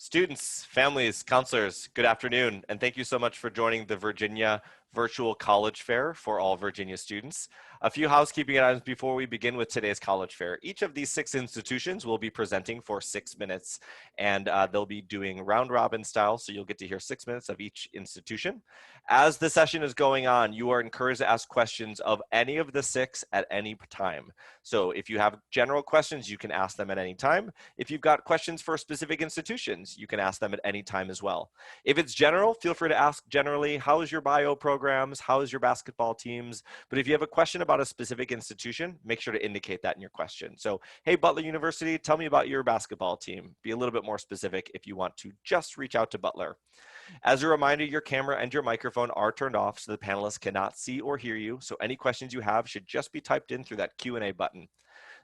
Students, families, counselors, good afternoon, and thank you so much for joining the Virginia Virtual College Fair for all Virginia students. A few housekeeping items before we begin with today's college fair. Each of these 6 institutions will be presenting for 6 minutes, and they'll be doing round robin style, so you'll get to hear 6 minutes of each institution. As the session is going on, you are encouraged to ask questions of any of the 6 at any time. So if you have general questions, you can ask them at any time. If you've got questions for specific institutions, you can ask them at any time as well. If it's general, feel free to ask generally, how is your bio programs? How is your basketball teams? But if you have a question about a specific institution, make sure to indicate that in your question. So, hey, Butler University, tell me about your basketball team. Be a little bit more specific if you want to just reach out to Butler. As a reminder, your camera and your microphone are turned off so the panelists cannot see or hear you. So any questions you have should just be typed in through that Q&A button.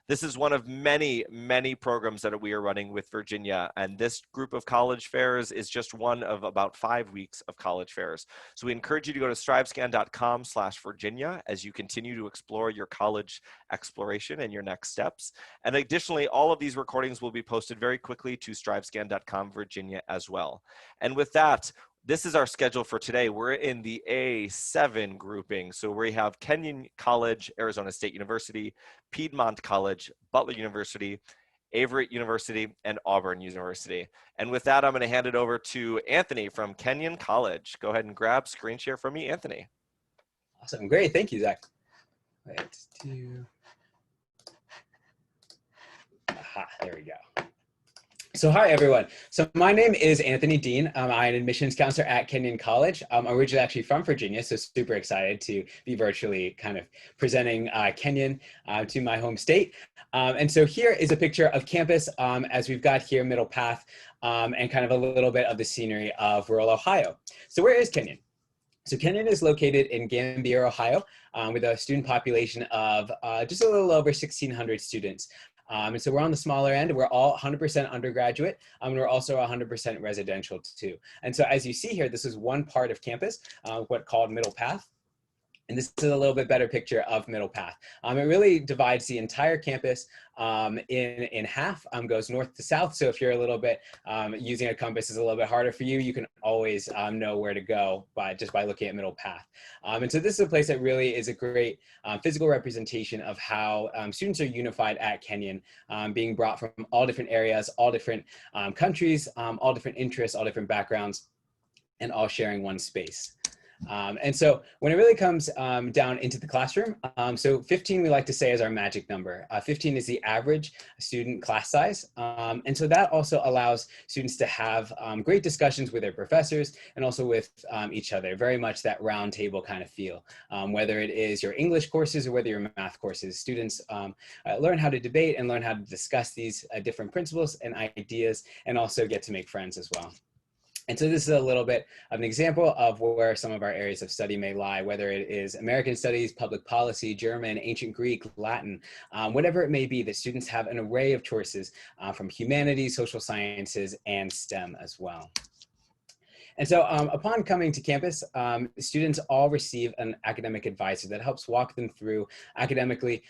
This is one of many, many programs that we are running with Virginia, and this group of college fairs is just one of about 5 weeks of college fairs. So we encourage you to go to strivescan.com/Virginia as you continue to explore your college exploration and your next steps. And additionally, all of these recordings will be posted very quickly to strivescan.com/Virginia as well. And with that, this is our schedule for today. We're in the A7 grouping. So we have Kenyon College, Arizona State University, Piedmont College, Butler University, Averett University, and Auburn University. And with that, I'm going to hand it over to Anthony from Kenyon College. Go ahead and grab screen share from me, Anthony. Awesome. Great. Thank you, Zach. There we go. So hi, everyone. So my name is Anthony Dean. I'm an admissions counselor at Kenyon College. I'm originally actually from Virginia, so super excited to be virtually kind of presenting Kenyon to my home state. And so here is a picture of campus as we've got here Middle Path and kind of a little bit of the scenery of rural Ohio. So where is Kenyon? So Kenyon is located in Gambier, Ohio, with a student population of just a little over 1,600 students. And so we're on the smaller end. We're all 100% undergraduate, and we're also 100% residential too. And so as you see here, this is one part of campus, what called Middle Path. And this is a little bit better picture of Middle Path. It really divides the entire campus in half, goes north to south. So if you're a little bit, using a compass is a little bit harder for you, you can always know where to go just by looking at Middle Path. And so this is a place that really is a great physical representation of how students are unified at Kenyon, being brought from all different areas, all different countries, all different interests, all different backgrounds, and all sharing one space. And so when it really comes down into the classroom, so 15 we like to say is our magic number. 15 is the average student class size. And so that also allows students to have great discussions with their professors and also with each other, very much that round table kind of feel. Whether it is your English courses or whether your math courses, students learn how to debate and learn how to discuss these different principles and ideas and also get to make friends as well. And so this is a little bit of an example of where some of our areas of study may lie, whether it is American studies, public policy, German, ancient Greek, Latin, whatever it may be, that students have an array of choices from humanities, social sciences, and STEM as well. And so upon coming to campus, students all receive an academic advisor that helps walk them through academically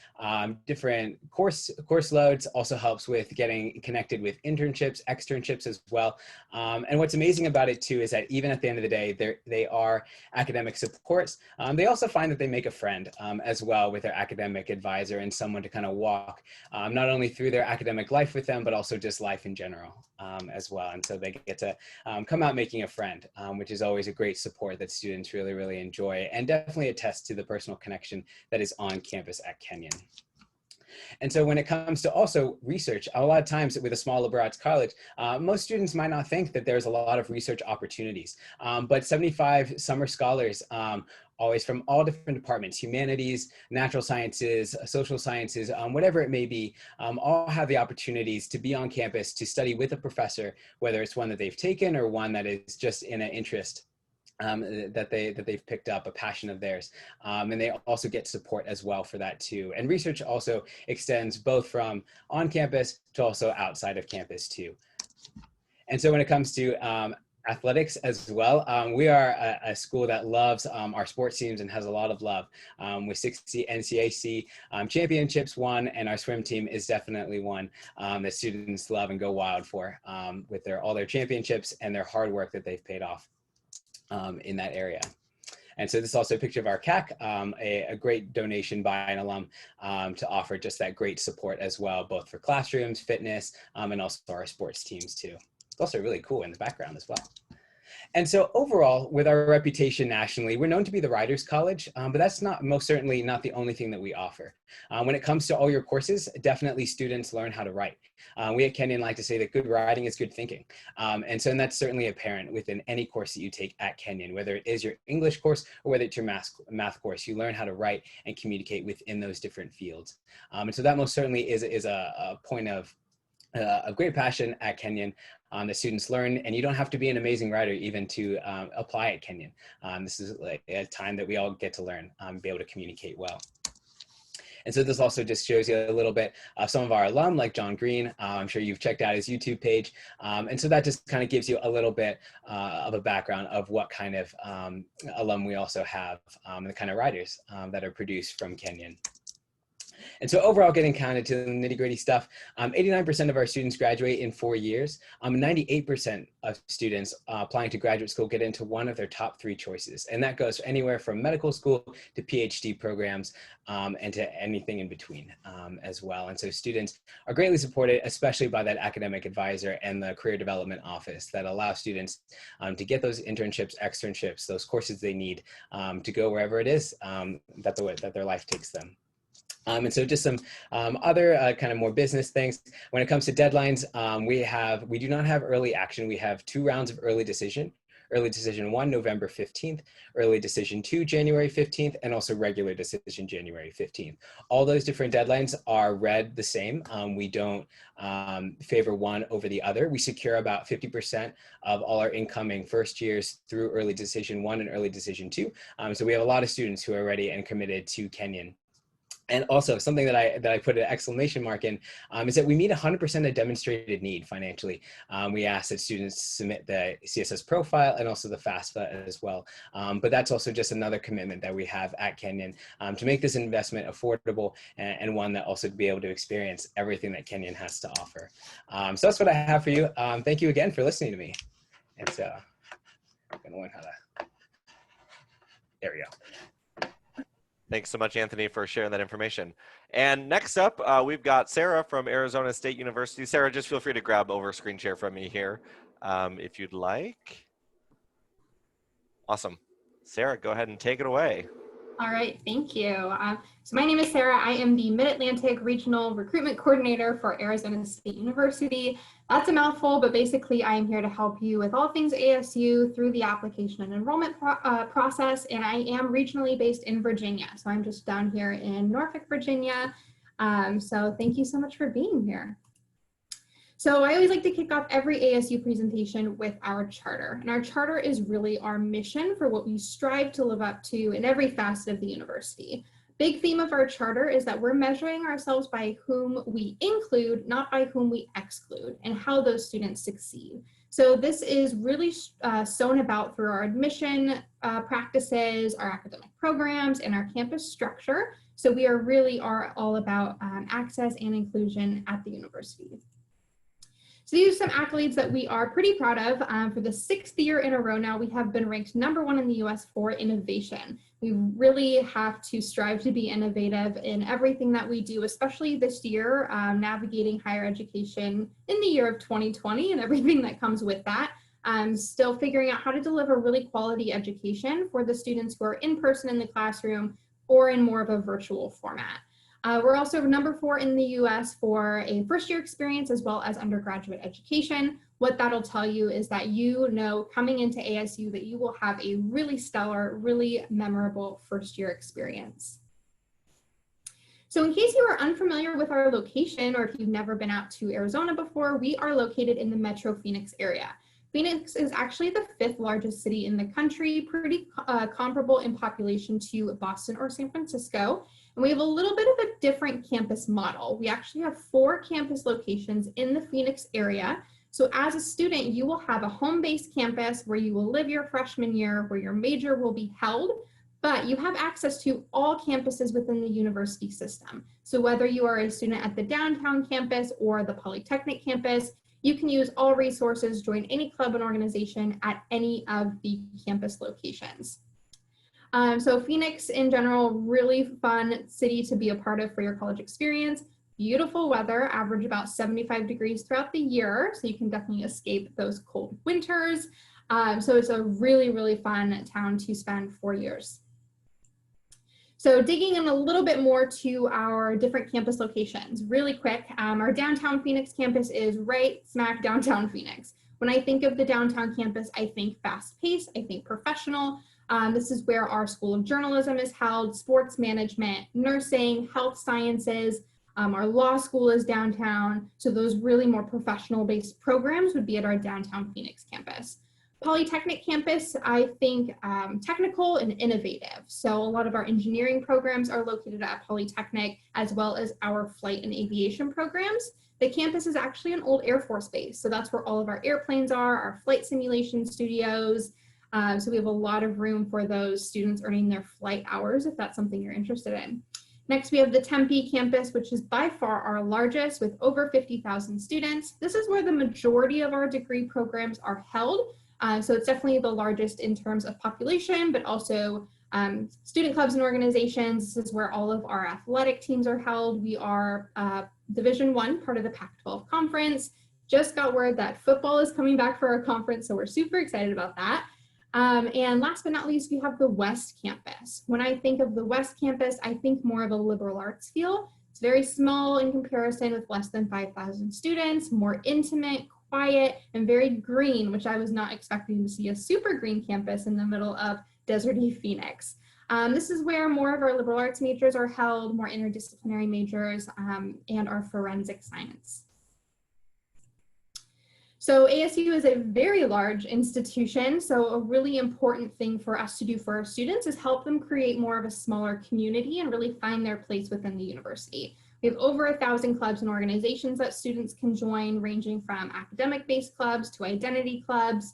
different course loads, also helps with getting connected with internships, externships as well. And what's amazing about it too is that even at the end of the day, they are academic supports. They also find that they make a friend as well with their academic advisor and someone to kind of walk not only through their academic life with them, but also just life in general as well. And so they get to come out making a friend. Which is always a great support that students really, really enjoy and definitely attest to the personal connection that is on campus at Kenyon. And so when it comes to also research, a lot of times with a small liberal arts college, most students might not think that there's a lot of research opportunities, but 75 summer scholars always from all different departments, humanities, natural sciences, social sciences, whatever it may be, all have the opportunities to be on campus to study with a professor, whether it's one that they've taken or one that is just in an interest that they've picked up, a passion of theirs. And they also get support as well for that too. And research also extends both from on campus to also outside of campus too. And so when it comes to athletics as well. We are a school that loves our sports teams and has a lot of love, with 60 NCAC championships won, and our swim team is definitely one that students love and go wild for, with all their championships and their hard work that they've paid off in that area. And so this is also a picture of our CAC, a great donation by an alum to offer just that great support as well, both for classrooms, fitness, and also our sports teams too. It's also really cool in the background as well. And so overall, with our reputation nationally, we're known to be the Writers College, but that's most certainly not the only thing that we offer. When it comes to all your courses, definitely students learn how to write. We at Kenyon like to say that good writing is good thinking. And that's certainly apparent within any course that you take at Kenyon, whether it is your English course or whether it's your math course, you learn how to write and communicate within those different fields. And so that most certainly is a point of great passion at Kenyon. The students learn, and you don't have to be an amazing writer even to apply at Kenyon. This is like a time that we all get to learn, be able to communicate well. And so this also just shows you a little bit of some of our alum, like John Green. I'm sure you've checked out his YouTube page. And so that just kind of gives you a little bit of a background of what kind of alum we also have, and the kind of writers that are produced from Kenyon. And so overall, getting kind of to the nitty-gritty stuff, 89% of our students graduate in 4 years. 98% of students applying to graduate school get into one of their top 3 choices. And that goes anywhere from medical school to PhD programs, and to anything in between as well. And so students are greatly supported, especially by that academic advisor and the career development office that allow students to get those internships, externships, those courses they need to go wherever it is that their life takes them. And so just some other kind of more business things. When it comes to deadlines, we do not have early action. We have 2 rounds of early decision. Early decision 1, November 15th, early decision 2, January 15th, and also regular decision January 15th. All those different deadlines are read the same. We don't favor one over the other. We secure about 50% of all our incoming first years through early decision 1 and early decision 2. So we have a lot of students who are ready and committed to Kenyon. And also something that I put an exclamation mark in is that we meet 100% of demonstrated need financially. We ask that students submit the CSS profile and also the FAFSA as well. But that's also just another commitment that we have at Kenyon to make this investment affordable and one that also to be able to experience everything that Kenyon has to offer. So that's what I have for you. Thank you again for listening to me. And so I'm going to learn how to, there we go. Thanks so much, Anthony, for sharing that information. And next up, we've got Sarah from Arizona State University. Sarah, just feel free to grab over screen share from me here if you'd like. Awesome. Sarah, go ahead and take it away. All right, thank you. So my name is Sarah. I am the Mid-Atlantic Regional Recruitment Coordinator for Arizona State University. That's a mouthful, but basically I am here to help you with all things ASU through the application and enrollment process, and I am regionally based in Virginia. So I'm just down here in Norfolk, Virginia. So thank you so much for being here. So I always like to kick off every ASU presentation with our charter. And our charter is really our mission for what we strive to live up to in every facet of the university. Big theme of our charter is that we're measuring ourselves by whom we include, not by whom we exclude, and how those students succeed. So this is really sewn about through our admission practices, our academic programs, and our campus structure. So we really are all about access and inclusion at the university. So these are some accolades that we are pretty proud of. For the 6th year in a row now, we have been ranked #1 in the US for innovation. We really have to strive to be innovative in everything that we do, especially this year, navigating higher education in the year of 2020 and everything that comes with that. Still figuring out how to deliver really quality education for the students who are in person in the classroom or in more of a virtual format. We're also #4 in the US for a first-year experience as well as undergraduate education. What that'll tell you is that you know coming into ASU that you will have a really stellar, really memorable first-year experience. So in case you are unfamiliar with our location or if you've never been out to Arizona before, we are located in the Metro Phoenix area. Phoenix is actually the 5th largest city in the country, pretty comparable in population to Boston or San Francisco. And we have a little bit of a different campus model. We actually have 4 campus locations in the Phoenix area. So as a student, you will have a home-based campus where you will live your freshman year, where your major will be held, but you have access to all campuses within the university system. So whether you are a student at the downtown campus or the Polytechnic campus, you can use all resources, join any club and organization at any of the campus locations. So Phoenix in general, really fun city to be a part of for your college experience. Beautiful weather, average about 75 degrees throughout the year, so you can definitely escape those cold winters. So it's a really, really fun town to spend 4 years. So digging in a little bit more to our different campus locations, really quick, our downtown Phoenix campus is right smack downtown Phoenix. When I think of the downtown campus, I think fast-paced, I think professional. This is where our School of Journalism is held, sports management, nursing, health sciences. Our law school is downtown, so those really more professional-based programs would be at our downtown Phoenix campus. Polytechnic campus, I think technical and innovative. So a lot of our engineering programs are located at Polytechnic, as well as our flight and aviation programs. The campus is actually an old Air Force base, so that's where all of our airplanes are, our flight simulation studios. So we have a lot of room for those students earning their flight hours, if that's something you're interested in. Next, we have the Tempe campus, which is by far our largest with over 50,000 students. This is where the majority of our degree programs are held. So it's definitely the largest in terms of population, but also student clubs and organizations. This is where all of our athletic teams are held. We are Division I, part of the Pac-12 conference. Just got word that football is coming back for our conference, so we're super excited about that. And last but not least, we have the West Campus. When I think of the West Campus, I think more of a liberal arts feel. It's very small in comparison with less than 5,000 students, more intimate, quiet, and very green, which I was not expecting to see a super green campus in the middle of deserty Phoenix. This is where more of our liberal arts majors are held, more interdisciplinary majors, and our forensic science. So ASU is a very large institution, so a really important thing for us to do for our students is help them create more of a smaller community and really find their place within the university. We have over 1,000 clubs and organizations that students can join, ranging from academic-based clubs to identity clubs,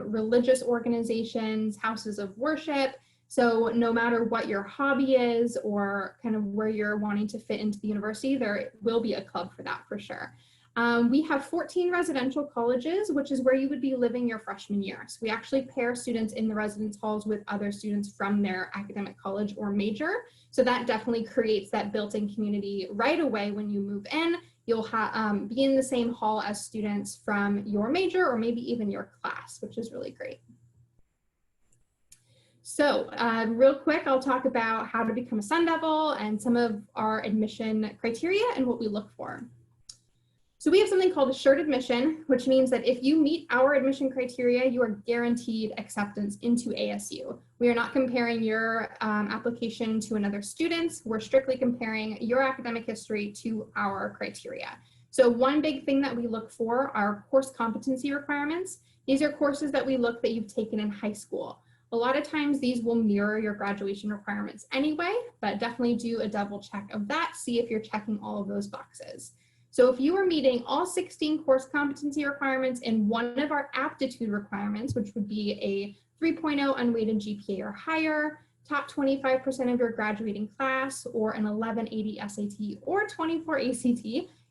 religious organizations, houses of worship. So no matter what your hobby is or kind of where you're wanting to fit into the university, there will be a club for that for sure. We have 14 residential colleges, which is where you would be living your freshman year. So we actually pair students in the residence halls with other students from their academic college or major. So that definitely creates that built-in community right away when you move in. You'll be in the same hall as students from your major or maybe even your class, which is really great. So real quick, I'll talk about how to become a Sun Devil and some of our admission criteria and what we look for. So we have something called assured admission, which means that if you meet our admission criteria, you are guaranteed acceptance into ASU. We are not comparing your application to another student's. We're strictly comparing your academic history to our criteria. So one big thing that we look for are course competency requirements. These are courses that we look that you've taken in high school. A lot of times these will mirror your graduation requirements anyway, but definitely do a double check of that, see if you're checking all of those boxes. So if you are meeting all 16 course competency requirements and one of our aptitude requirements, which would be a 3.0 unweighted GPA or higher, top 25% of your graduating class, or an 1180 SAT or 24 ACT,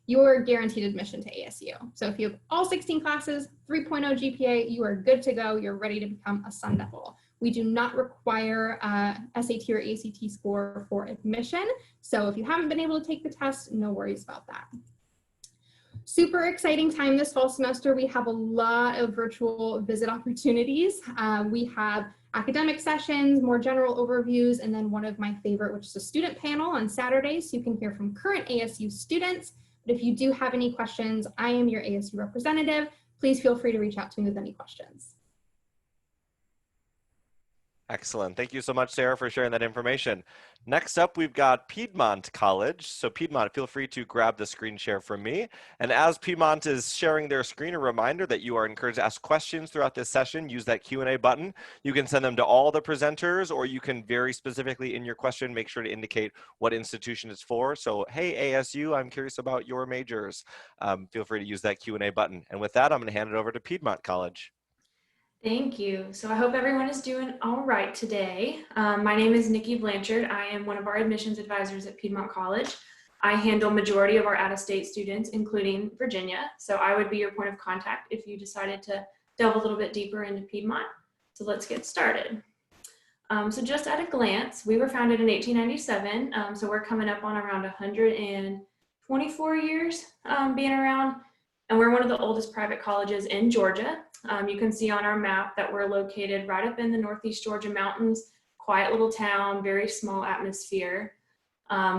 you are guaranteed admission to ASU. So if you have all 16 classes, 3.0 GPA, you are good to go. You're ready to become a Sun Devil. We do not require SAT or ACT score for admission. So if you haven't been able to take the test, no worries about that. Super exciting time this fall semester. We have a lot of virtual visit opportunities. We have academic sessions, more general overviews, and then one of my favorite, which is a student panel on Saturdays, so you can hear from current ASU students. But if you do have any questions, I am your ASU representative. Please feel free to reach out to me with any questions. Excellent. Thank you so much, Sarah, for sharing that information. Next up, we've got Piedmont College. So Piedmont, feel free to grab the screen share from me. And as Piedmont is sharing their screen, a reminder that you are encouraged to ask questions throughout this session. Use that Q&A button. You can send them to all the presenters, or you can very specifically in your question, make sure to indicate what institution it's for. So, hey, ASU, I'm curious about your majors. Feel free to use that Q&A button. And with that, I'm going to hand it over to Piedmont College. Thank you. So I hope everyone is doing all right today. My name is Nikki Blanchard. I am one of our admissions advisors at Piedmont College. I handle majority of our out-of-state students, including Virginia. So I would be your point of contact if you decided to delve a little bit deeper into Piedmont. So let's get started. So just at a glance, we were founded in 1897. So we're coming up on around 124 years being around. And we're one of the oldest private colleges in Georgia. You can see on our map that we're located right up in the Northeast Georgia mountains, quiet little town, very small atmosphere.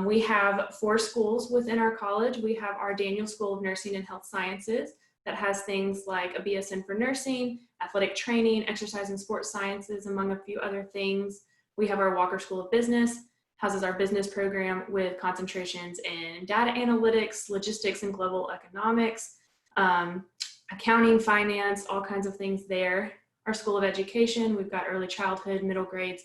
We have 4 schools within our college. We have our Daniel School of Nursing and Health Sciences that has things like a BSN for nursing, athletic training, exercise and sports sciences, among a few other things. We have our Walker School of Business, houses our business program with concentrations in data analytics, logistics and global economics, accounting, finance, all kinds of things there. Our School of Education, we've got early childhood, middle grades,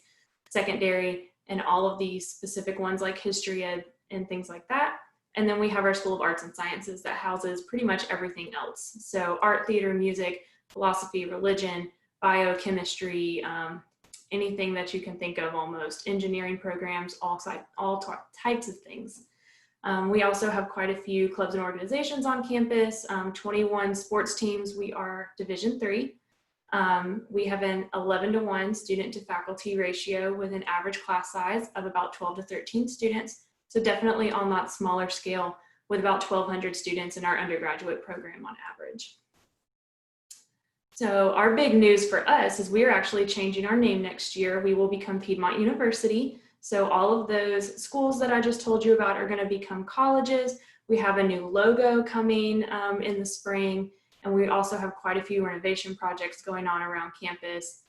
secondary, and all of these specific ones like history ed and things like that. And then we have our School of Arts and Sciences that houses pretty much everything else. So art, theater, music, philosophy, religion, biochemistry, anything that you can think of almost, engineering programs, all types of things. We also have quite a few clubs and organizations on campus, 21 sports teams. We are Division III. We have an 11-to-1 student to faculty ratio with an average class size of about 12 to 13 students. So definitely on that smaller scale with about 1,200 students in our undergraduate program on average. So our big news for us is we're actually changing our name next year. We will become Piedmont University. So all of those schools that I just told you about are going to become colleges. We have a new logo coming in the spring, and we also have quite a few renovation projects going on around campus.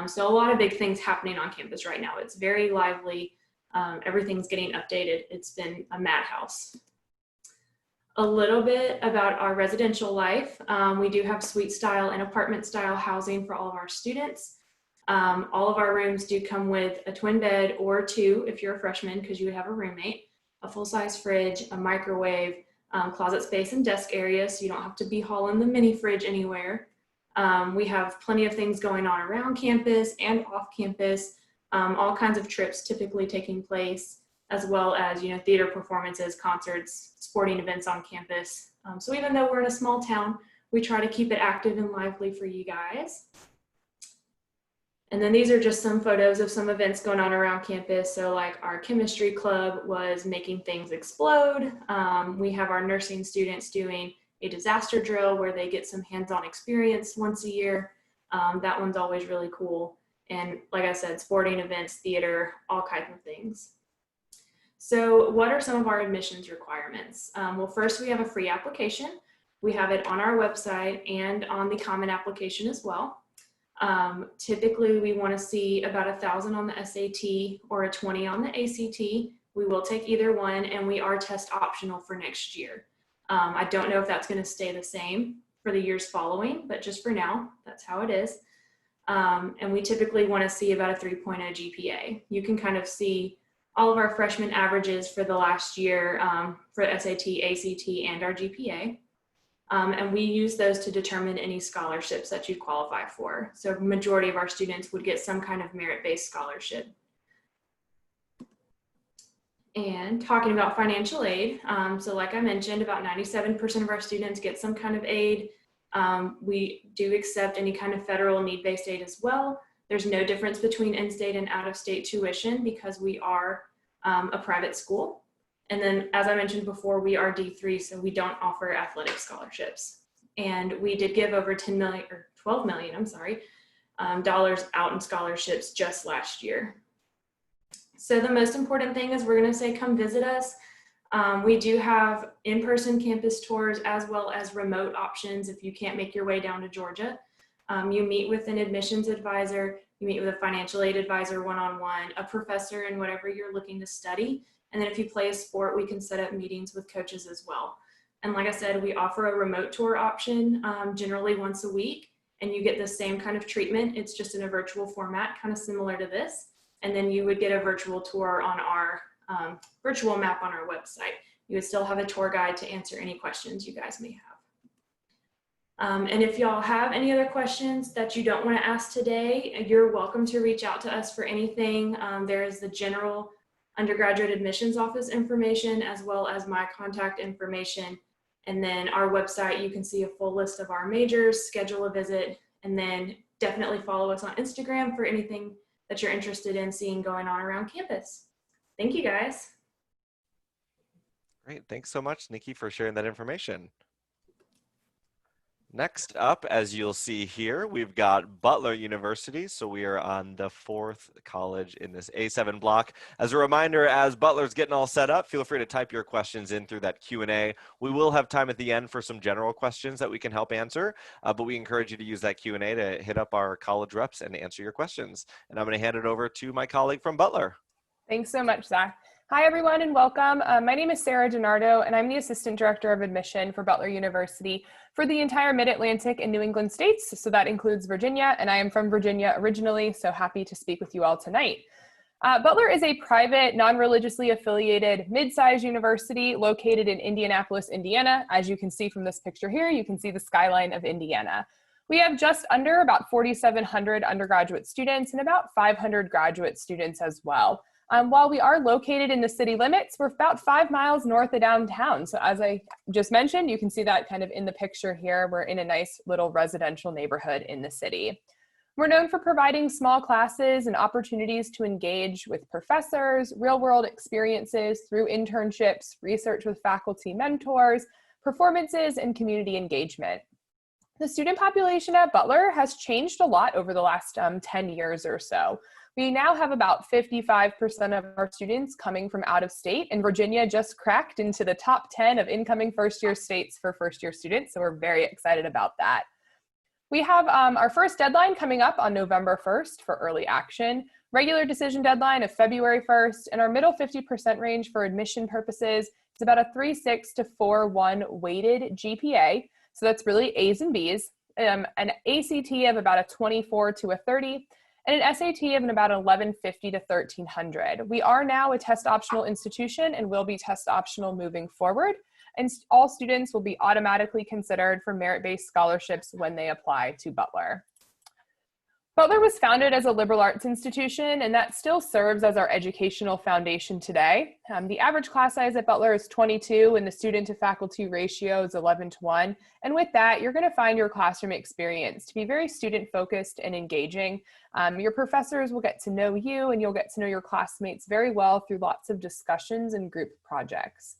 So a lot of big things happening on campus right now. It's very lively. Everything's getting updated. It's been a madhouse. A little bit about our residential life. We do have suite style and apartment style housing for all of our students. All of our rooms do come with a twin bed or 2 if you're a freshman, because you would have a roommate, a full-size fridge, a microwave, closet space and desk area, so you don't have to be hauling the mini fridge anywhere. We have plenty of things going on around campus and off campus, all kinds of trips typically taking place, as well as, theater performances, concerts, sporting events on campus. So even though we're in a small town, we try to keep it active and lively for you guys. And then these are just some photos of some events going on around campus. So like our chemistry club was making things explode. We have our nursing students doing a disaster drill where they get some hands-on experience once a year. That one's always really cool. And like I said, sporting events, theater, all kinds of things. So what are some of our admissions requirements? Well, first we have a free application. We have it on our website and on the common application as well. Typically we want to see about 1,000 on the SAT or a 20 on the ACT. We will take either one, and we are test optional for next year. I don't know if that's going to stay the same for the years following, but just for now, that's how it is. And we typically want to see about a 3.0 GPA. You can kind of see all of our freshman averages for the last year for SAT, ACT, and our GPA. And we use those to determine any scholarships that you qualify for. So majority of our students would get some kind of merit-based scholarship. And talking about financial aid, so like I mentioned, about 97% of our students get some kind of aid. We do accept any kind of federal need-based aid as well. There's no difference between in-state and out-of-state tuition because we are a private school. And then, as I mentioned before, we are D3, so we don't offer athletic scholarships. And we did give over $12 million dollars out in scholarships just last year. So the most important thing is we're going to say, come visit us. We do have in-person campus tours as well as remote options if you can't make your way down to Georgia. You meet with an admissions advisor. You meet with a financial aid advisor one-on-one, a professor in whatever you're looking to study. And then if you play a sport, we can set up meetings with coaches as well. And like I said, we offer a remote tour option generally once a week, and you get the same kind of treatment. It's just in a virtual format, kind of similar to this. And then you would get a virtual tour on our virtual map on our website. You would still have a tour guide to answer any questions you guys may have. And if y'all have any other questions that you don't want to ask today, you're welcome to reach out to us for anything. There is the general undergraduate admissions office information, as well as my contact information. And then our website, you can see a full list of our majors, schedule a visit, and then definitely follow us on Instagram for anything that you're interested in seeing going on around campus. Thank you, guys. Great. Thanks so much, Nikki, for sharing that information. Next up, as you'll see here, we've got Butler University. So we are on the 4th college in this A7 block. As a reminder, as Butler's getting all set up, feel free to type your questions in through that Q&A. We will have time at the end for some general questions that we can help answer, but we encourage you to use that Q&A to hit up our college reps and answer your questions. And I'm going to hand it over to my colleague from Butler. Thanks so much, Zach. Hi, everyone, and welcome. My name is Sarah DiNardo, and I'm the Assistant Director of Admission for Butler University for the entire Mid-Atlantic and New England states. So that includes Virginia, and I am from Virginia originally, so happy to speak with you all tonight. Butler is a private, non-religiously affiliated, mid-sized university located in Indianapolis, Indiana. As you can see from this picture here, you can see the skyline of Indiana. We have just under about 4,700 undergraduate students and about 500 graduate students as well. While we are located in the city limits, we're about 5 miles north of downtown. So as I just mentioned, you can see that kind of in the picture here. We're in a nice little residential neighborhood in the city. We're known for providing small classes and opportunities to engage with professors, real-world experiences through internships, research with faculty mentors, performances, and community engagement. The student population at Butler has changed a lot over the last 10 years or so. We now have about 55% of our students coming from out of state, and Virginia just cracked into the top 10 of incoming first-year states for first-year students, so we're very excited about that. We have our first deadline coming up on November 1st for early action, regular decision deadline of February 1st, and our middle 50% range for admission purposes is about a 3.6 to 4.1 weighted GPA, so that's really A's and B's, an ACT of about a 24 to a 30, and an SAT of about 1150 to 1300. We are now a test optional institution and will be test optional moving forward. And all students will be automatically considered for merit-based scholarships when they apply to Butler. Butler was founded as a liberal arts institution, and that still serves as our educational foundation today. The average class size at Butler is 22, and the student to faculty ratio is 11:1. And with that, you're going to find your classroom experience to be very student-focused and engaging. Your professors will get to know you, and you'll get to know your classmates very well through lots of discussions and group projects.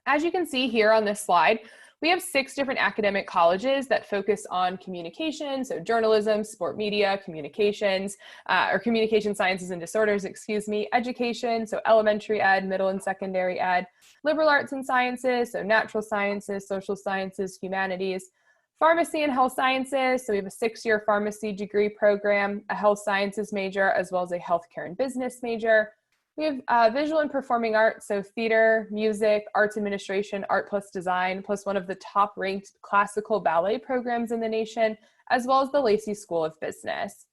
As you can see here on this slide, we have 6 different academic colleges that focus on communication, so journalism, sport media, communications, or communication sciences and disorders, education, so elementary ed, middle and secondary ed, liberal arts and sciences, so natural sciences, social sciences, humanities, pharmacy and health sciences, so we have a 6-year pharmacy degree program, a health sciences major, as well as a healthcare and business major. We have visual and performing arts, so theater, music, arts administration, art plus design, plus one of the top ranked classical ballet programs in the nation, as well as the Lacey School of Business.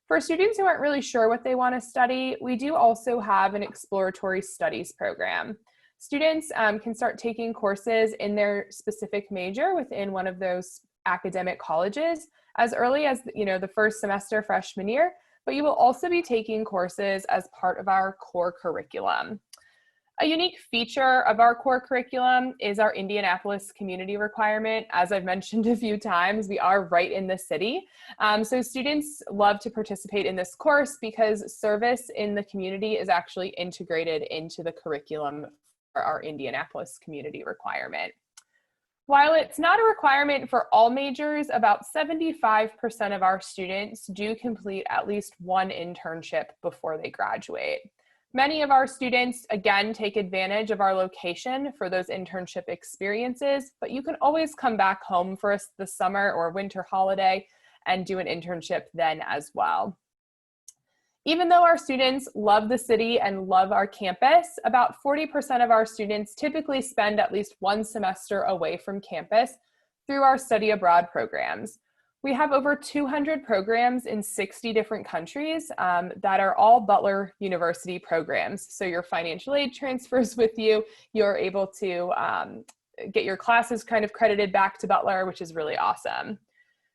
For students who aren't really sure what they want to study, we do also have an exploratory studies program. Students can start taking courses in their specific major within one of those academic colleges as early as the first semester freshman year, but you will also be taking courses as part of our core curriculum. A unique feature of our core curriculum is our Indianapolis community requirement. As I've mentioned a few times, we are right in the city. So students love to participate in this course because service in the community is actually integrated into the curriculum for our Indianapolis community requirement. While it's not a requirement for all majors, about 75% of our students do complete at least one internship before they graduate. Many of our students, again, take advantage of our location for those internship experiences, but you can always come back home for the summer or winter holiday and do an internship then as well. Even though our students love the city and love our campus, about 40% of our students typically spend at least one semester away from campus through our study abroad programs. We have over 200 programs in 60 different countries that are all Butler University programs. So your financial aid transfers with you, you're able to get your classes kind of credited back to Butler, which is really awesome.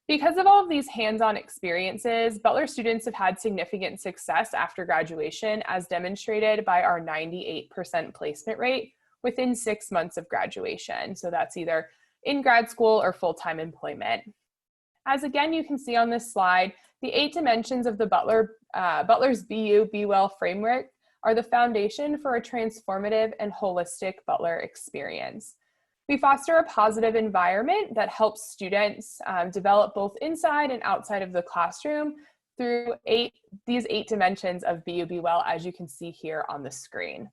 Because of all of these hands-on experiences, Butler students have had significant success after graduation, as demonstrated by our 98% placement rate within 6 months of graduation. So that's either in grad school or full-time employment. As again, you can see on this slide, the 8 dimensions of the Butler's BU Be Well framework are the foundation for a transformative and holistic Butler experience. We foster a positive environment that helps students develop both inside and outside of the classroom through these 8 dimensions of BU Be Well, as you can see here on the screen.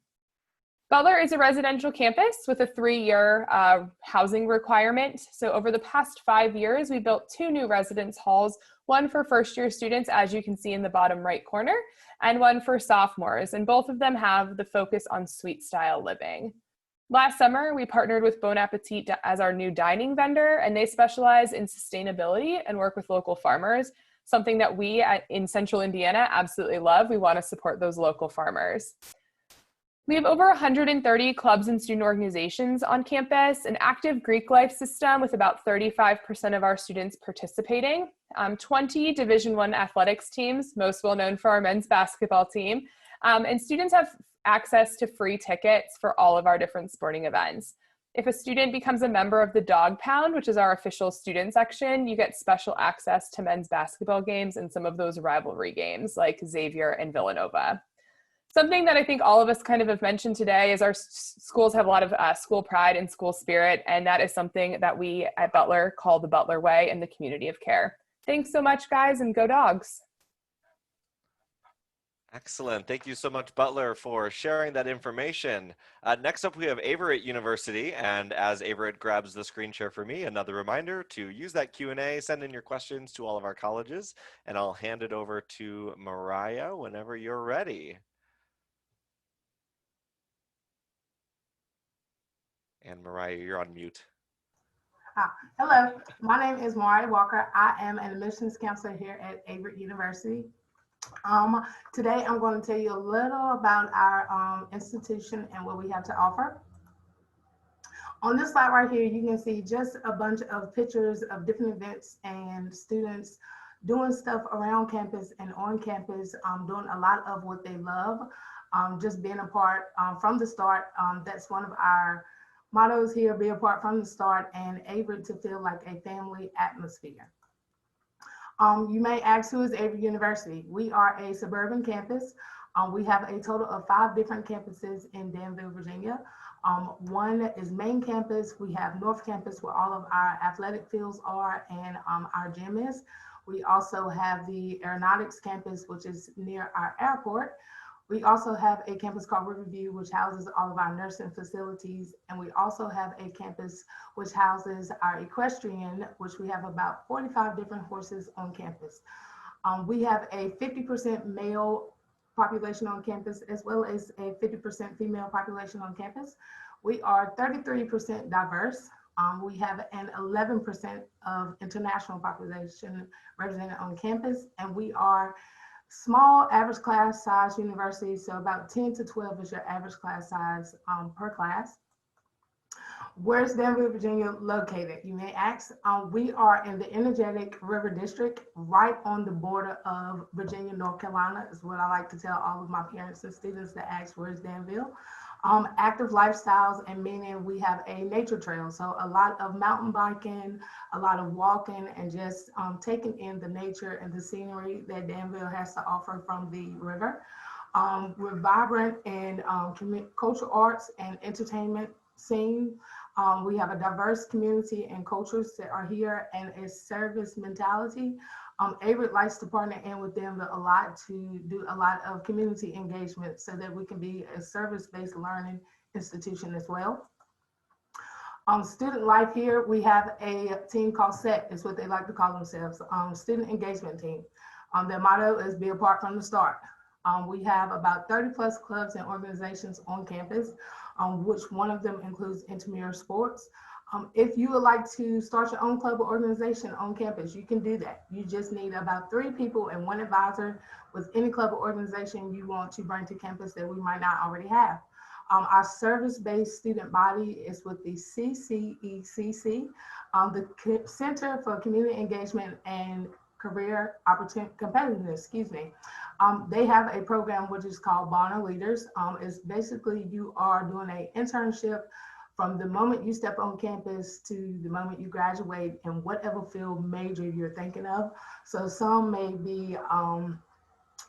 Butler is a residential campus with a 3-year housing requirement. So over the past 5 years, we built 2 new residence halls, one for first-year students, as you can see in the bottom right corner, and one for sophomores, and both of them have the focus on suite-style living. Last summer, we partnered with Bon Appetit as our new dining vendor, and they specialize in sustainability and work with local farmers, something that we in Central Indiana absolutely love. We want to support those local farmers. We have over 130 clubs and student organizations on campus, an active Greek life system with about 35% of our students participating, 20 Division I athletics teams, most well known for our men's basketball team, and students have access to free tickets for all of our different sporting events. If a student becomes a member of the Dog Pound, which is our official student section, you get special access to men's basketball games and some of those rivalry games like Xavier and Villanova. Something that I think all of us kind of have mentioned today is our schools have a lot of school pride and school spirit, and that is something that we at Butler call the Butler Way and the community of care. Thanks so much, guys, and go Dogs. Excellent. Thank you so much, Butler, for sharing that information. Next up, we have Averett University. And as Averett grabs the screen share for me, another reminder to use that Q&A, send in your questions to all of our colleges, and I'll hand it over to Mariah whenever you're ready. And Mariah, you're on mute. Hello, my name is Mariah Walker. I am an admissions counselor here at Averett University. Today I'm going to tell you a little about our institution and what we have to offer. On this slide right here, you can see just a bunch of pictures of different events and students doing stuff around campus and on campus, doing a lot of what they love, just being a part from the start. That's one of our mottos here, be a part from the start and able to feel like a family atmosphere. You may ask, who is Averett University? We are a suburban campus. We have a total of 5 different campuses in Danville, Virginia. One is main campus. We have North Campus where all of our athletic fields are and our gym is. We also have the Aeronautics campus, which is near our airport. We also have a campus called Riverview, which houses all of our nursing facilities. And we also have a campus which houses our equestrian, which we have about 45 different horses on campus. We have a 50% male population on campus, as well as a 50% female population on campus. We are 33% diverse. We have an 11% of international population represented on campus, and we are small average class size university, so about 10 to 12 is your average class size per class. Where's Danville, Virginia located? You may ask. We are in the energetic River District, right on the border of Virginia, North Carolina, is what I like to tell all of my parents and students that ask, where's Danville? Active lifestyles, and meaning we have a nature trail. So a lot of mountain biking, a lot of walking, and just taking in the nature and the scenery that Danville has to offer from the river. We're vibrant in cultural arts and entertainment scene. We have a diverse community and cultures that are here, and a service mentality. Averett likes to partner in with them a lot to do a lot of community engagement so that we can be a service-based learning institution as well. Student life here, we have a team called SET, is what they like to call themselves, Student Engagement Team. Their motto is be a part from the start. We have about 30 plus clubs and organizations on campus, which one of them includes intramural sports. If you would like to start your own club or organization on campus, you can do that. You just need about 3 people and 1 advisor with any club or organization you want to bring to campus that we might not already have. Our service-based student body is with the CCECC, the Center for Community Engagement and Career Opportunity Competitiveness, they have a program which is called Bonner Leaders. It's basically you are doing an internship from the moment you step on campus to the moment you graduate in whatever field major you're thinking of. So some may be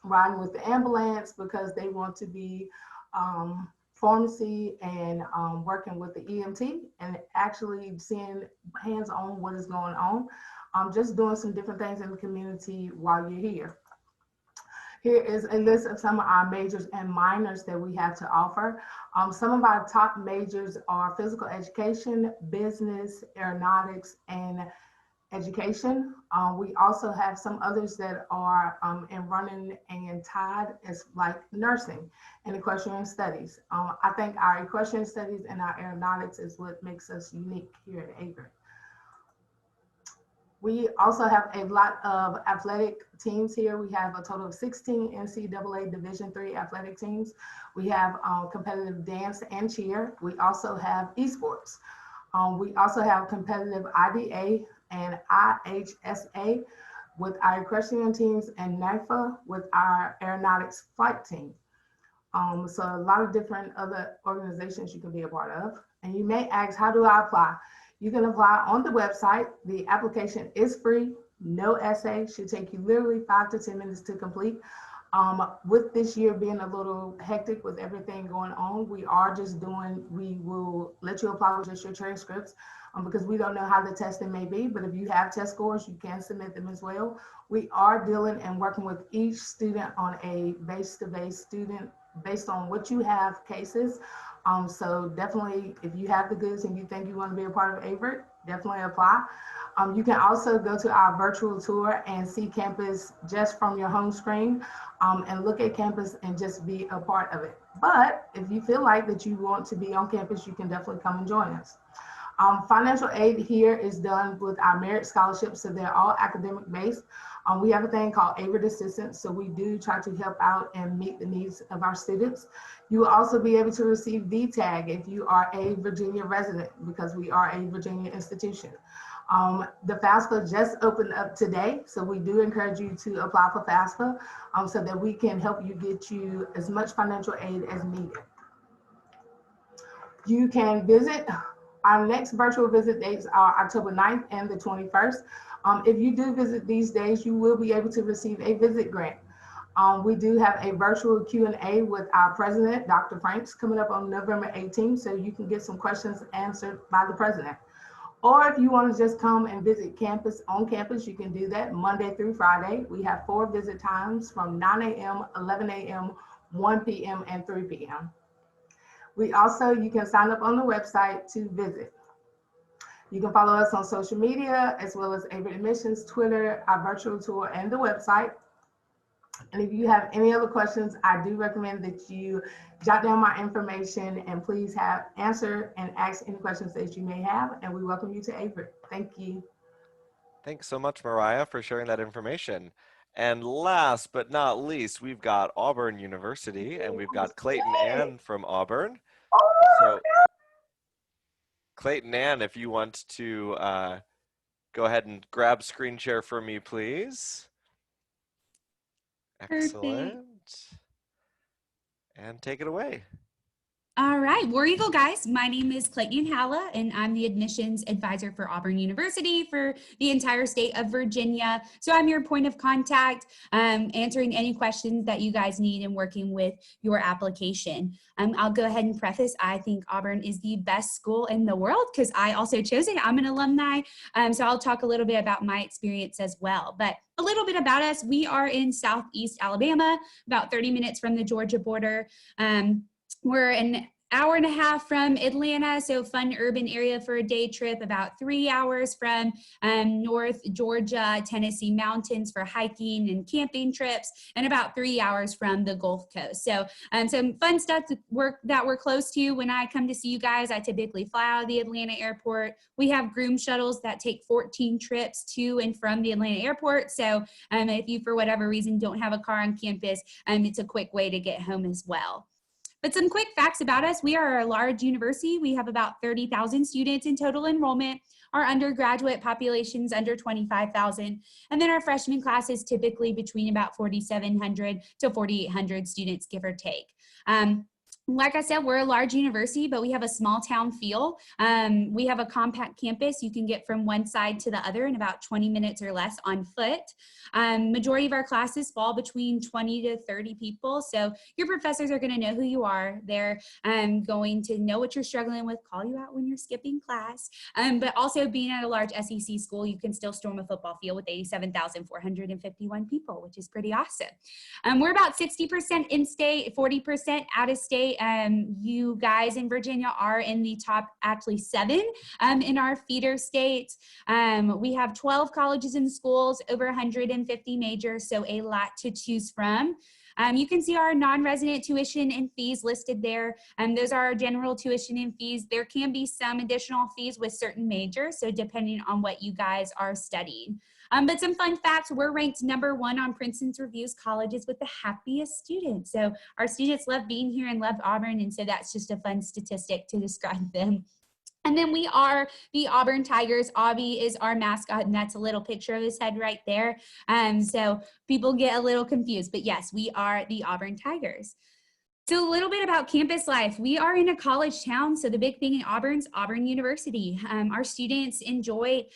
riding with the ambulance because they want to be pharmacy and working with the EMT and actually seeing hands-on what is going on. Just doing some different things in the community while you're here. Here is a list of some of our majors and minors that we have to offer. Some of our top majors are physical education, business, aeronautics, and education. We also have some others that are in running and tied as like nursing and equestrian studies. I think our equestrian studies and our aeronautics is what makes us unique here at Averett. We also have a lot of athletic teams here. We have a total of 16 NCAA Division III athletic teams. We have competitive dance and cheer. We also have esports. We also have competitive IDA and IHSA with our equestrian teams and NAFA with our aeronautics flight team. So a lot of different other organizations you can be a part of. And you may ask, how do I apply? You can apply on the website. The application is free, no essay, should take you literally 5 to 10 minutes to complete. With this year being a little hectic with everything going on, we will let you apply with just your transcripts because we don't know how the testing may be, but if you have test scores, you can submit them as well. We are dealing and working with each student on a base-to-base student based on what you have cases. So definitely, if you have the goods and you think you want to be a part of Averett, definitely apply. You can also go to our virtual tour and see campus just from your home screen and look at campus and just be a part of it. But if you feel like that you want to be on campus, you can definitely come and join us. Financial aid here is done with our merit scholarships, so they're all academic based. We have a thing called Averett Assistance, so we do try to help out and meet the needs of our students. You will also be able to receive VTAG if you are a Virginia resident, because we are a Virginia institution. The FAFSA just opened up today, so we do encourage you to apply for FAFSA so that we can help you get you as much financial aid as needed. You can visit. Our next virtual visit dates are October 9th and the 21st. If you do visit these days, you will be able to receive a visit grant. We do have a virtual Q&A with our president, Dr. Franks, coming up on November 18th, so you can get some questions answered by the president. Or if you want to just come and visit campus on campus, you can do that Monday through Friday. We have 4 visit times from 9 a.m., 11 a.m., 1 p.m., and 3 p.m. You can sign up on the website to visit. You can follow us on social media as well as Averett Admissions, Twitter, our virtual tour, and the website. And if you have any other questions, I do recommend that you jot down my information and please answer and ask any questions that you may have. And we welcome you to Averett. Thank you. Thanks so much, Mariah, for sharing that information. And last but not least, we've got Auburn University, and we've got Clayton Ann from Auburn. So, Clayton Ann, if you want to go ahead and grab screen share for me, please. Excellent. Perfect. And take it away. All right, War Eagle guys, my name is Clayton Halla, and I'm the admissions advisor for Auburn University for the entire state of Virginia. So I'm your point of contact, answering any questions that you guys need and working with your application. I'll go ahead and preface, I think Auburn is the best school in the world because I also chose it. I'm an alumni, so I'll talk a little bit about my experience as well. But a little bit about us, we are in Southeast Alabama, about 30 minutes from the Georgia border. We're an hour and a half from Atlanta, so fun urban area for a day trip, about 3 hours from North Georgia, Tennessee mountains for hiking and camping trips, and about 3 hours from the Gulf Coast. So some fun stuff that we're close to. When I come to see you guys, I typically fly out of the Atlanta airport. We have groom shuttles that take 14 trips to and from the Atlanta airport. So if you, for whatever reason, don't have a car on campus, it's a quick way to get home as well. But some quick facts about us. We are a large university. We have about 30,000 students in total enrollment. Our undergraduate population is under 25,000. And then our freshman class is typically between about 4,700 to 4,800 students, give or take. Like I said, we're a large university, but we have a small town feel. We have a compact campus. You can get from one side to the other in about 20 minutes or less on foot. Majority of our classes fall between 20 to 30 people. So your professors are going to know who you are. They're going to know what you're struggling with, call you out when you're skipping class. But also being at a large SEC school, you can still storm a football field with 87,451 people, which is pretty awesome. We're about 60% in-state, 40% out-of-state. You guys in Virginia are in the top actually 7 in our feeder states. We have 12 colleges and schools, over 150 majors, so a lot to choose from. You can see our non-resident tuition and fees listed there. Those are our general tuition and fees. There can be some additional fees with certain majors, so depending on what you guys are studying. But some fun facts, we're ranked #1 on Princeton's Review's colleges with the happiest students. So our students love being here and love Auburn, and so that's just a fun statistic to describe them. And then we are the Auburn Tigers. Aubie is our mascot, and that's a little picture of his head right there. So people get a little confused, but yes, we are the Auburn Tigers. So a little bit about campus life. We are in a college town, so the big thing in Auburn's Auburn University. Our students enjoy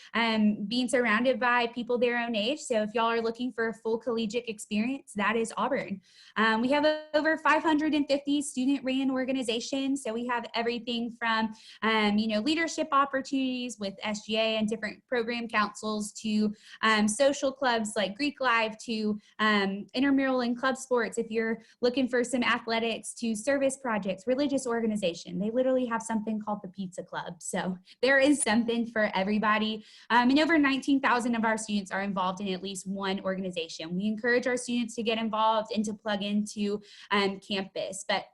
being surrounded by people their own age. So if y'all are looking for a full collegiate experience, that is Auburn. We have over 550 student-ran organizations. So we have everything from leadership opportunities with SGA and different program councils to social clubs like Greek Live to intramural and club sports. If you're looking for some athletics, to service projects, religious organization. They literally have something called the Pizza Club. So there is something for everybody. And over 19,000 of our students are involved in at least one organization. We encourage our students to get involved and to plug into campus. But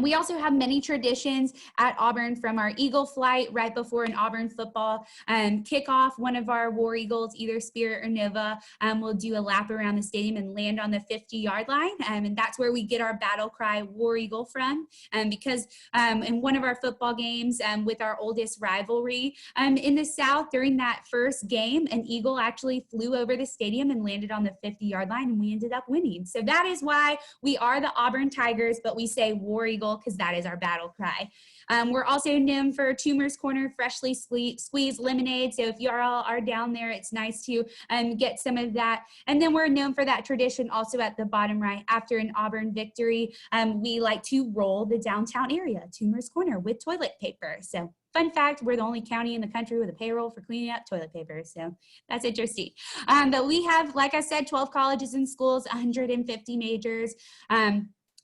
we also have many traditions at Auburn, from our Eagle flight right before an Auburn football kickoff. One of our War Eagles, either Spirit or Nova, will do a lap around the stadium and land on the 50-yard line. And that's where we get our battle cry, War Eagle, from. Because in one of our football games with our oldest rivalry in the South, during that first game, an Eagle actually flew over the stadium and landed on the 50-yard line, and we ended up winning. So that is why we are the Auburn Tigers, but we say War Eagle because that is our battle cry. We're also known for Toomer's Corner freshly squeezed lemonade. So if you all are down there, it's nice to get some of that. And then we're known for that tradition also at the bottom right. After an Auburn victory, we like to roll the downtown area, Toomer's Corner, with toilet paper. So fun fact, we're the only county in the country with a payroll for cleaning up toilet paper. So that's interesting. But we have, like I said, 12 colleges and schools, 150 majors.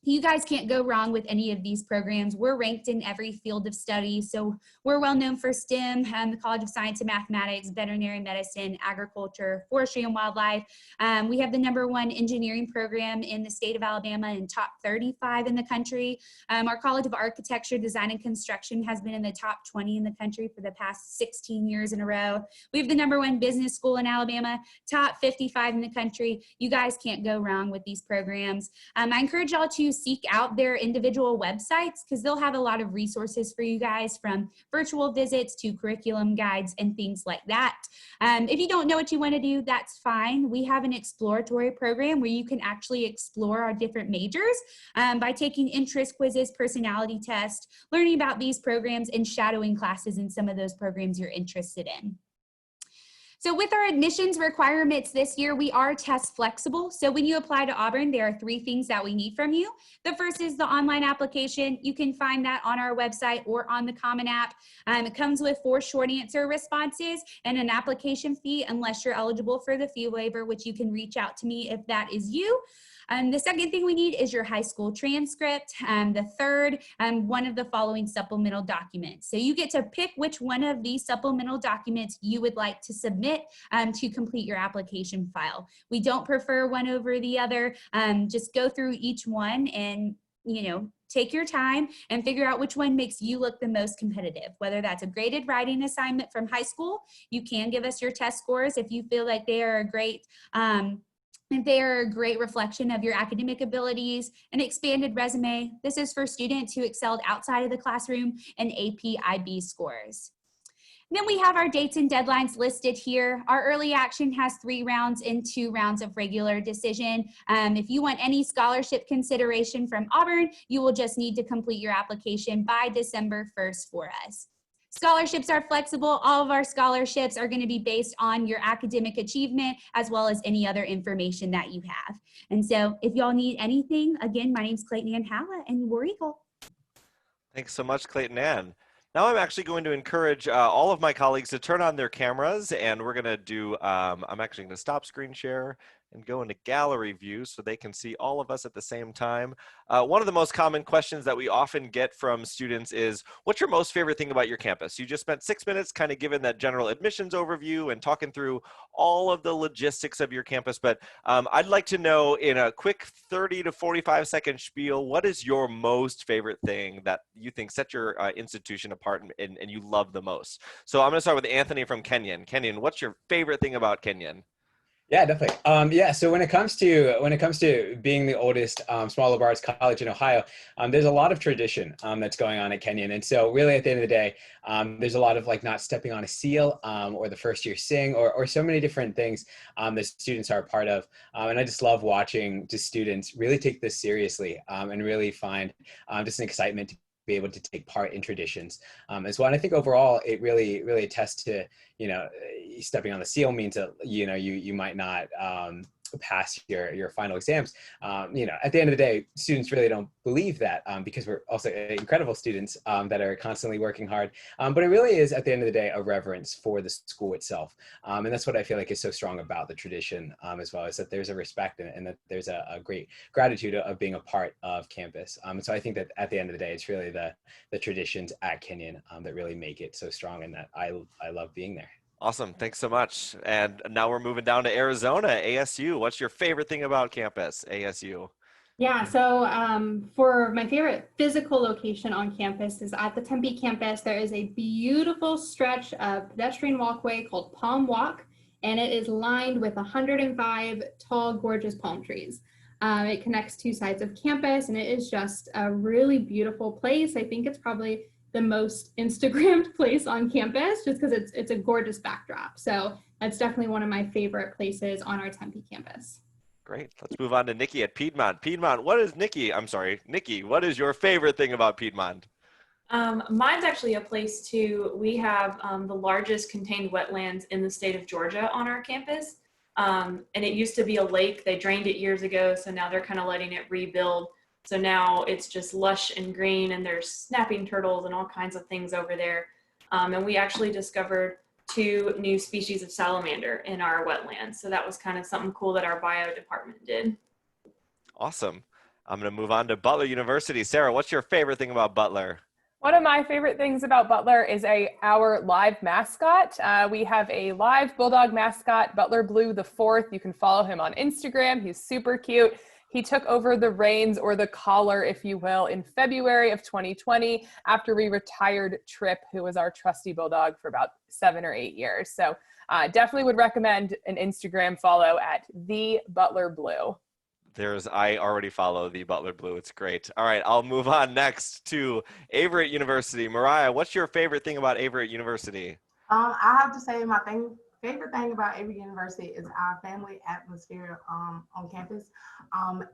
You guys can't go wrong with any of these programs. We're ranked in every field of study. So we're well known for STEM, the College of Science and Mathematics, veterinary medicine, agriculture, forestry and wildlife. We have the #1 engineering program in the state of Alabama and top 35 in the country. Our College of Architecture, Design and Construction has been in the top 20 in the country for the past 16 years in a row. We have the #1 business school in Alabama, top 55 in the country. You guys can't go wrong with these programs. I encourage y'all to seek out their individual websites because they'll have a lot of resources for you guys, from virtual visits to curriculum guides and things like that. If you don't know what you want to do, that's fine. We have an exploratory program where you can actually explore our different majors by taking interest quizzes, personality tests, learning about these programs, and shadowing classes in some of those programs you're interested in. So with our admissions requirements this year, we are test flexible. So when you apply to Auburn, there are 3 things that we need from you. The first is the online application. You can find that on our website or on the Common App. It comes with 4 short answer responses and an application fee unless you're eligible for the fee waiver, which you can reach out to me if that is you. The second thing we need is your high school transcript. The third, one of the following supplemental documents. So you get to pick which one of these supplemental documents you would like to submit to complete your application file. We don't prefer one over the other. Just go through each one and, take your time and figure out which one makes you look the most competitive, whether that's a graded writing assignment from high school. You can give us your test scores if you feel like they are a great reflection of your academic abilities. An expanded resume. This is for students who excelled outside of the classroom, and AP IB scores. And then we have our dates and deadlines listed here. Our early action has 3 rounds and 2 rounds of regular decision. If you want any scholarship consideration from Auburn, you will just need to complete your application by December 1st for us. Scholarships are flexible. All of our scholarships are going to be based on your academic achievement as well as any other information that you have. And so if y'all need anything, again, my name's Clayton Ann Halla and War Eagle. Thanks so much, Clayton Ann. Now I'm actually going to encourage all of my colleagues to turn on their cameras, and we're going to do, I'm actually going to stop screen share and go into gallery view so they can see all of us at the same time. One of the most common questions that we often get from students is, what's your most favorite thing about your campus? You just spent 6 minutes kind of giving that general admissions overview and talking through all of the logistics of your campus, but I'd like to know in a quick 30 to 45 second spiel, what is your most favorite thing that you think sets your institution apart and you love the most? So I'm going to start with Anthony from Kenyon. Kenyon, what's your favorite thing about Kenyon? Yeah, definitely. So when it comes to being the oldest small liberal arts college in Ohio, there's a lot of tradition that's going on at Kenyon. And so really at the end of the day, there's a lot of like not stepping on a seal or the first year sing or so many different things that students are a part of. And I just love watching just students really take this seriously and really find just an excitement to be able to take part in traditions as well. And I think overall, it really attests to, stepping on the seal means that, you might not pass your final exams. At the end of the day, students really don't believe that because we're also incredible students that are constantly working hard. But it really is, at the end of the day, a reverence for the school itself. And that's what I feel like is so strong about the tradition as well, is that there's a respect and that there's a great gratitude of being a part of campus. So I think that at the end of the day, it's really the traditions at Kenyon that really make it so strong and that I love being there. Awesome. Thanks so much. And now we're moving down to Arizona, ASU. What's your favorite thing about campus, ASU? Yeah, so for my favorite physical location on campus is at the Tempe campus. There is a beautiful stretch of pedestrian walkway called Palm Walk, and it is lined with 105 tall, gorgeous palm trees. It connects 2 sides of campus, and it is just a really beautiful place. I think it's probably the most Instagrammed place on campus just because it's a gorgeous backdrop. So that's definitely one of my favorite places on our Tempe campus. Great. Let's move on to Nikki at Piedmont. Piedmont, Nikki, what is your favorite thing about Piedmont? Mine's actually a place too. We have the largest contained wetlands in the state of Georgia on our campus. And it used to be a lake. They drained it years ago. So now they're kind of letting it rebuild. So now it's just lush and green, and there's snapping turtles and all kinds of things over there. And we actually discovered 2 new species of salamander in our wetlands. So that was kind of something cool that our bio department did. Awesome. I'm going to move on to Butler University. Sarah, what's your favorite thing about Butler? One of my favorite things about Butler is our live mascot. We have a live bulldog mascot, Butler Blue the Fourth. You can follow him on Instagram. He's super cute. He took over the reins, or the collar, if you will, in February of 2020 after we retired Trip, who was our trusty bulldog for about 7 or 8 years. So definitely would recommend an Instagram follow at the Butler Blue. I already follow the Butler Blue. It's great. All right, I'll move on next to Averett University. Mariah, what's your favorite thing about Averett University? I have to say my favorite thing about Averett University is our family atmosphere on campus.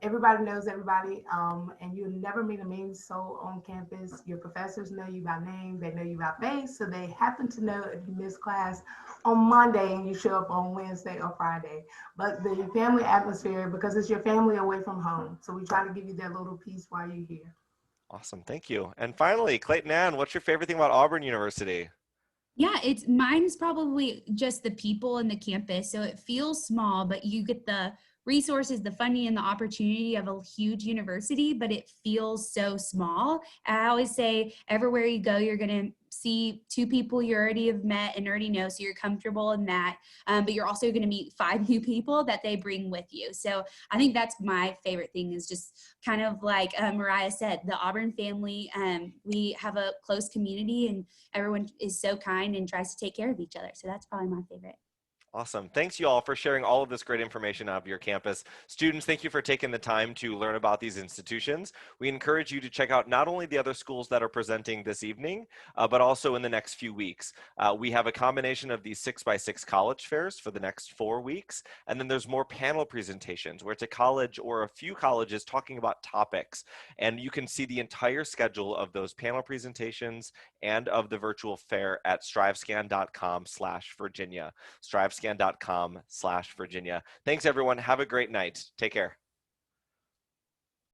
Everybody knows everybody, and you'll never meet a mean soul on campus. Your professors know you by name, they know you by face, so they happen to know if you miss class on Monday and you show up on Wednesday or Friday. But the family atmosphere, because it's your family away from home, so we try to give you that little piece while you're here. Awesome, thank you. And finally, Clayton Ann, what's your favorite thing about Auburn University? Yeah, mine's probably just the people and the campus. So it feels small, but you get the resources, the funding, and the opportunity of a huge university, but it feels so small. I always say everywhere you go, you're going to see 2 people you already have met and already know, so you're comfortable in that. But you're also going to meet 5 new people that they bring with you. So I think that's my favorite thing, is just kind of like Mariah said, the Auburn family. We have a close community, and everyone is so kind and tries to take care of each other. So that's probably my favorite. Awesome. Thanks you all for sharing all of this great information out of your campus. Students, thank you for taking the time to learn about these institutions. We encourage you to check out not only the other schools that are presenting this evening, but also in the next few weeks. We have a combination of these 6x6 college fairs for the next 4 weeks. And then there's more panel presentations where it's a college or a few colleges talking about topics. And you can see the entire schedule of those panel presentations and of the virtual fair at strivescan.com/Virginia. strivescan.com/Virginia. Thanks everyone. Have a great night. Take care.